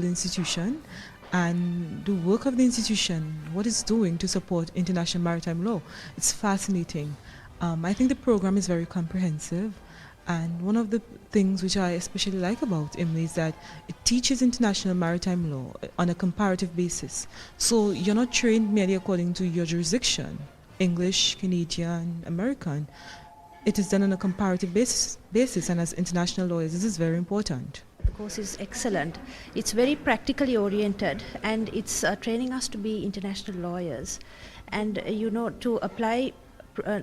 the institution and the work of the institution, what it's doing to support international maritime law. It's fascinating. I think the program is very comprehensive, and one of the things which I especially like about IMLI is that it teaches international maritime law on a comparative basis. So you're not trained merely according to your jurisdiction, English, Canadian, American. It is done on a comparative basis, and as international lawyers, this is very important. The course is excellent. It's very practically oriented, and it's training us to be international lawyers, and to apply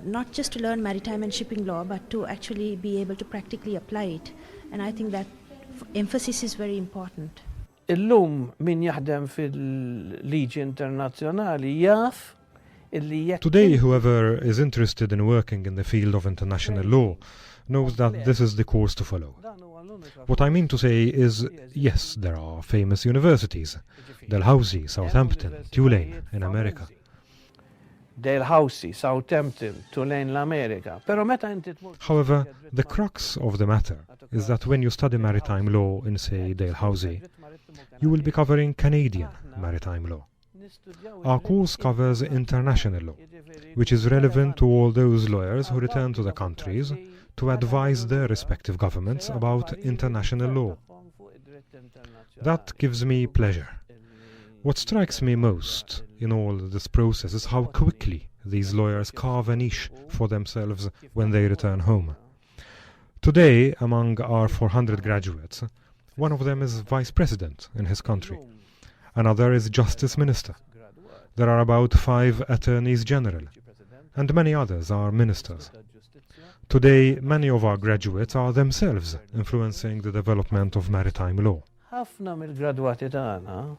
not just to learn maritime and shipping law, but to actually be able to practically apply it. And I think that emphasis is very important. Illum min jaħdem fil-liġi internazzjonali jaf. Today, whoever is interested in working in the field of international law knows that this is the course to follow. What I mean to say is, yes, there are famous universities, Dalhousie, Southampton, Tulane in America. Dalhousie, Southampton, Tulane l'Amerika. However, the crux of the matter is that when you study maritime law in, say, Dalhousie, you will be covering Canadian maritime law. Our course covers international law, which is relevant to all those lawyers who return to the countries to advise their respective governments about international law. That gives me pleasure. What strikes me most in all this process is how quickly these lawyers carve a niche for themselves when they return home. Today, among our 400 graduates, one of them is vice president in his country. Another is justice minister. There are about 5 attorneys general, and many others are ministers. Today, many of our graduates are themselves influencing the development of maritime law. Ħafna mill-gradwati tagħna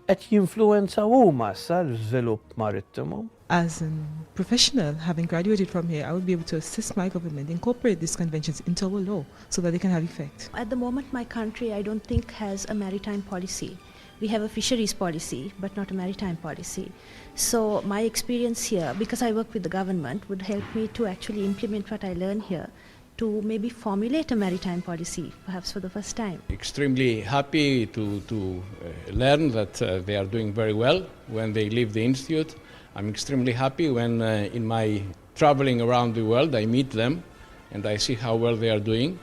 qed jinfluwenza huma sa l-iżvilupp marittimu. As a professional, having graduated from here, I would be able to assist my government incorporate these conventions into our law so that they can have effect. At the moment, my country, I don't think, has a maritime policy. We have a fisheries policy, but not a maritime policy. So my experience here, because I work with the government, would help me to actually implement what I learn here to maybe formulate a maritime policy, perhaps for the first time. Extremely happy to learn that they are doing very well when they leave the institute. I'm extremely happy when in my traveling around the world I meet them and I see how well they are doing,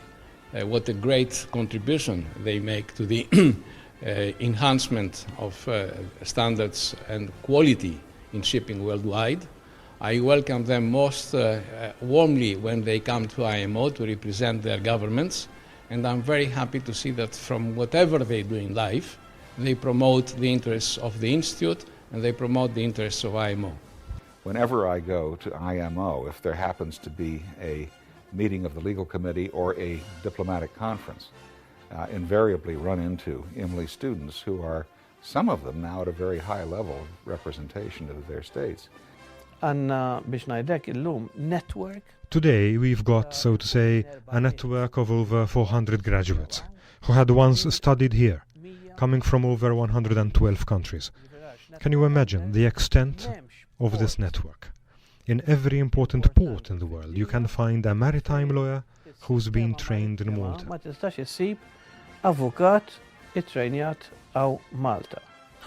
what a great contribution they make to the enhancement of standards and quality in shipping worldwide. I welcome them most warmly when they come to IMO to represent their governments, and I'm very happy to see that from whatever they do in life, they promote the interests of the Institute and they promote the interests of IMO. Whenever I go to IMO, if there happens to be a meeting of the legal committee or a diplomatic conference, invariably run into IMLI students who are, some of them now at a very high level of representation of their states. Today we've got, so to say, a network of over 400 graduates who had once studied here, coming from over 112 countries. Can you imagine the extent of this network? In every important port in the world you can find a maritime lawyer who's been trained in Malta.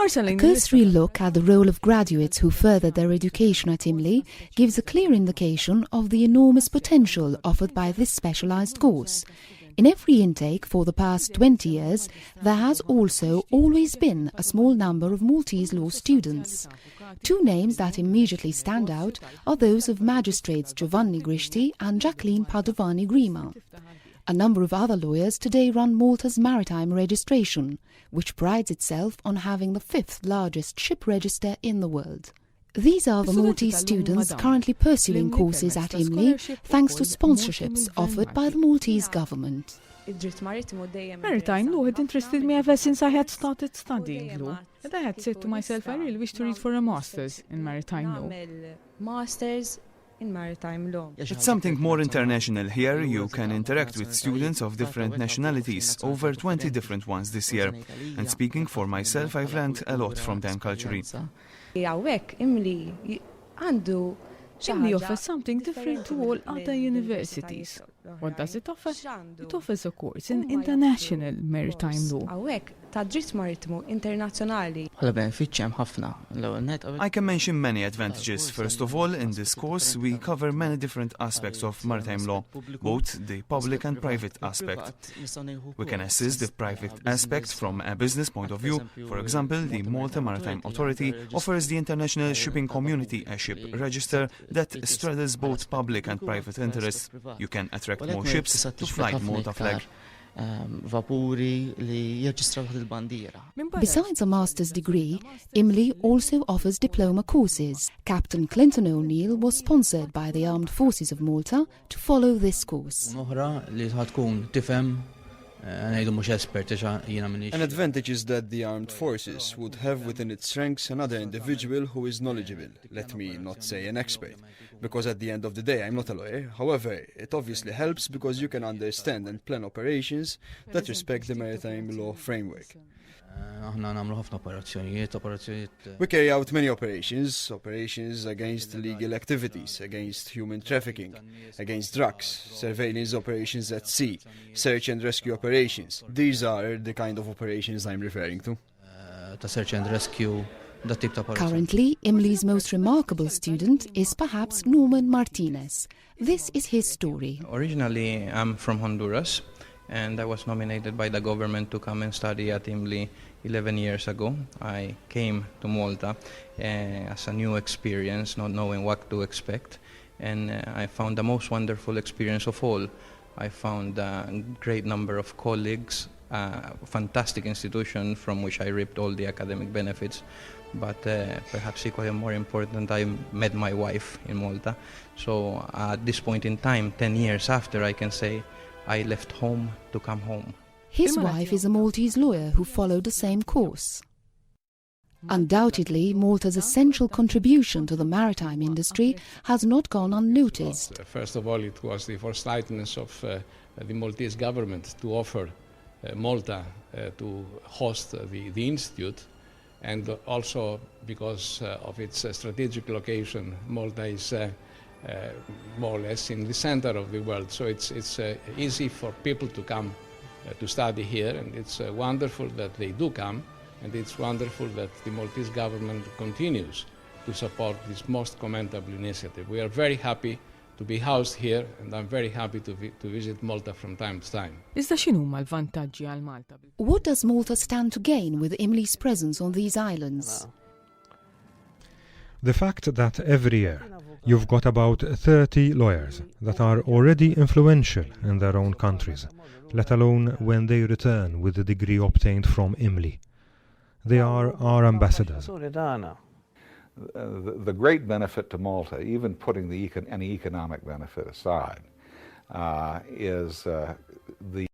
A cursory look at the role of graduates who furthered their education at IMLI gives a clear indication of the enormous potential offered by this specialized course. In every intake for the past 20 years, there has also always been a small number of Maltese law students. 2 names that immediately stand out are those of magistrates Giovanni Grishti and Jacqueline Padovani Grima. A number of other lawyers today run Malta's maritime registration, which prides itself on having the 5th largest ship register in the world. These are the Maltese students currently pursuing courses at IMLI thanks to sponsorships offered by the Maltese government. Maritime law had interested me ever since I had started studying law. And I had said to myself I really wish to read for a master's in maritime law. It's something more international here. You can interact with students of different nationalities, over 20 different ones this year. And speaking for myself, I've learned a lot from them culturally. IMLI offers something different to all other universities. What does it offer? It offers a course in international maritime law. ta' dritt marittimu internazzjonali. Bħala benefiċċji hemm ħafna. I can mention many advantages. First of all, in this course, we cover many different aspects of maritime law, both the public and private aspect. We can assist the private aspect from a business point of view. For example, the Malta Maritime Authority offers the international shipping community a ship register that straddles both public and private interests. You can attract more ships to fly the Malta flag. Besides a master's degree, IMLI also offers diploma courses. Captain Clinton O'Neill was sponsored by the Armed Forces of Malta to follow this course. An advantage is that the armed forces would have within its ranks another individual who is knowledgeable, let me not say an expert, because at the end of the day I'm not a lawyer. However, it obviously helps because you can understand and plan operations that respect the maritime law framework. We carry out many operations against illegal activities, against human trafficking, against drugs, surveillance operations at sea, search and rescue operations. These are the kind of operations I'm referring to. Search and rescue. Currently, IMLI's most remarkable student is perhaps Norman Martinez. This is his story. Originally, I'm from Honduras, and I was nominated by the government to come and study at IMLI 11 years ago. I came to Malta as a new experience, not knowing what to expect, and I found the most wonderful experience of all. I found a great number of colleagues, a fantastic institution from which I reaped all the academic benefits, but perhaps equally more important, I met my wife in Malta. So at this point in time, 10 years after, I can say I left home to come home. His wife is a Maltese lawyer who followed the same course. Undoubtedly, Malta's essential contribution to the maritime industry has not gone unnoticed. First of all, it was the foresightedness of the Maltese government to offer Malta to host the institute, and also because of its strategic location, Malta is more or less in the center of the world, so it's easy for people to come to study here, and it's wonderful that they do come, and it's wonderful that the Maltese government continues to support this most commendable initiative. We are very happy to be housed here, and I'm very happy to visit Malta from time to time. Iżda x'inhuma l-vantaġġi għal Malta? What does Malta stand to gain with IMLI's presence on these islands? The fact that every year you've got about 30 lawyers that are already influential in their own countries, let alone when they return with the degree obtained from IMLI. They are our ambassadors. The great benefit to Malta, even putting any economic benefit aside, is the